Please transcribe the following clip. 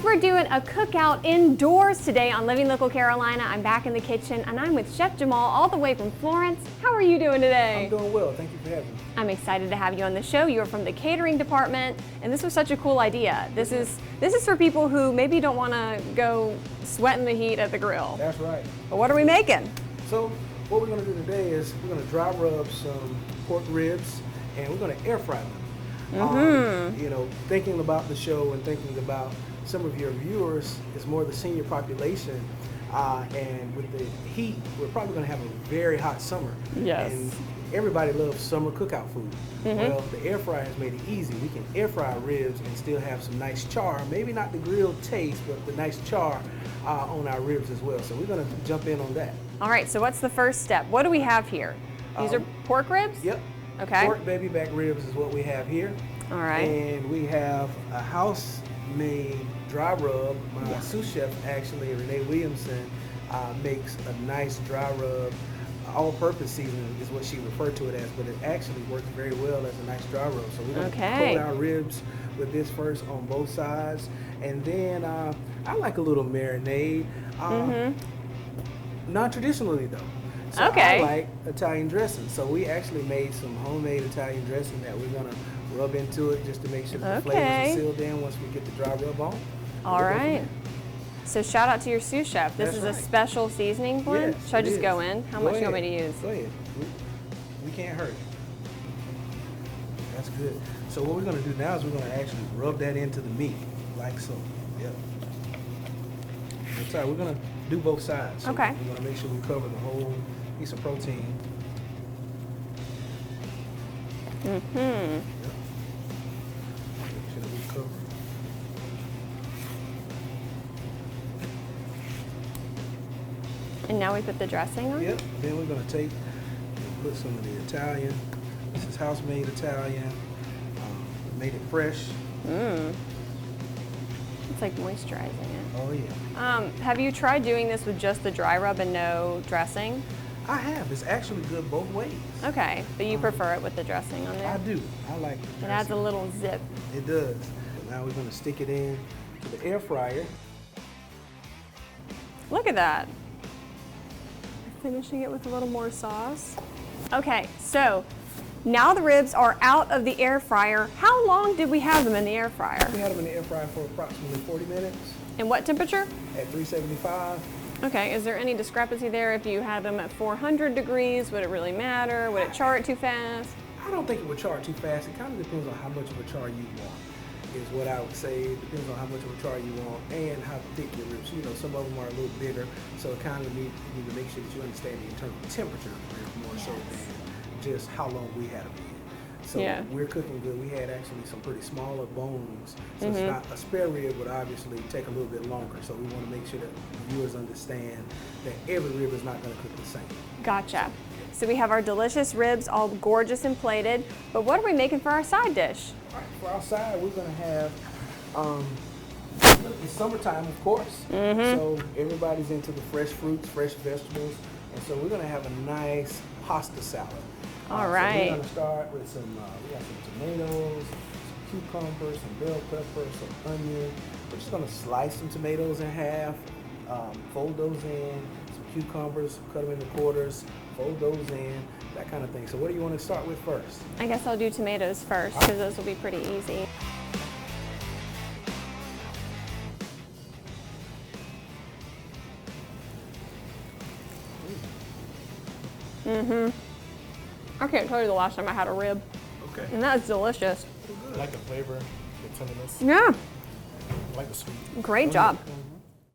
we're doing a cookout indoors today on Living Local Carolina. I'm back in the kitchen and I'm with Chef Jamal all the way from Florence. How are you doing today? I'm doing well. Thank you for having me. I'm excited to have you on the show. You are from the catering department and this was such a cool idea. This is for people who maybe don't want to go sweat in the heat at the grill. That's right. But what are we making? So what we're going to do today is we're going to dry rub some pork ribs and we're going to air fry them. You know, thinking about the show and thinking about some of your viewers is more the senior population, and with the heat, we're probably going to have a very hot summer. Yes. And everybody loves summer cookout food. Well, the air fryer has made it easy. We can air fry ribs and still have some nice char. Maybe not the grilled taste, but the nice char on our ribs as well. So we're going to jump in on that. All right, so what's the first step? What do we have here? These are pork ribs? Yep. Okay. Pork baby back ribs is what we have here. All right. And we have a house-made dry rub. My sous chef, actually, Renee Williamson, makes a nice dry rub. All-purpose seasoning is what she referred to it as, but it actually works very well as a nice dry rub. So we're going to coat our ribs with this first on both sides. And then I like a little marinade. Non-traditionally, though. So I like Italian dressing. So we actually made some homemade Italian dressing that we're going to rub into it just to make sure that the flavors are sealed in once we get the dry rub on. All right. So shout out to your sous chef. This is a special seasoning blend. Yes, Should I just go in? How much do you want me to use? Go ahead. We can't hurt. That's good. So what we're going to do now is we're going to actually rub that into the meat, like so. Yep. That's all right. We're going to do both sides. So okay. We're going to make sure we cover the whole piece of protein. Yep. Make sure that we cover. And now we put the dressing on? Yep. Then we're going to take and put some of the Italian. This is house-made Italian. Made it fresh. It's like moisturizing it. Oh, yeah. Have you tried doing this with just the dry rub and no dressing? I have. It's actually good both ways. Okay, but you prefer it with the dressing on there? I do. I like it. It adds a little zip. It does. Now we're going to stick it in to the air fryer. Look at that. Finishing it with a little more sauce. Okay, so now the ribs are out of the air fryer. How long did we have them in the air fryer? We had them in the air fryer for approximately 40 minutes. And what temperature? At 375. Okay, is there any discrepancy there? If you had them at 400 degrees, would it really matter? Would it char it too fast? I don't think it would char too fast. It kind of depends on how much of a char you want, is what I would say. It depends on how much of a char you want and how thick your ribs. You know, some of them are a little bigger, so it kind of need to make sure that you understand the internal temperature of the ribs more so than just how long we had them in. So we're cooking good. We had actually some pretty smaller bones. So it's not, a spare rib would obviously take a little bit longer. So we want to make sure that viewers understand that every rib is not going to cook the same. Gotcha. So we have our delicious ribs all gorgeous and plated, but what are we making for our side dish? All right, for our side, we're going to have, it's summertime, of course. So everybody's into the fresh fruits, fresh vegetables. And so we're going to have a nice pasta salad. All right. So we're going to start with some, we got some tomatoes, some cucumbers, some bell peppers, some onion. We're just going to slice some tomatoes in half, fold those in, some cucumbers, cut them into quarters, fold those in, that kind of thing. So what do you want to start with first? I guess I'll do tomatoes first because those will be pretty easy. I can't tell you the last time I had a rib. Okay. And that's delicious. I like the flavor, the tenderness. Yeah. I like the sweet. Great job.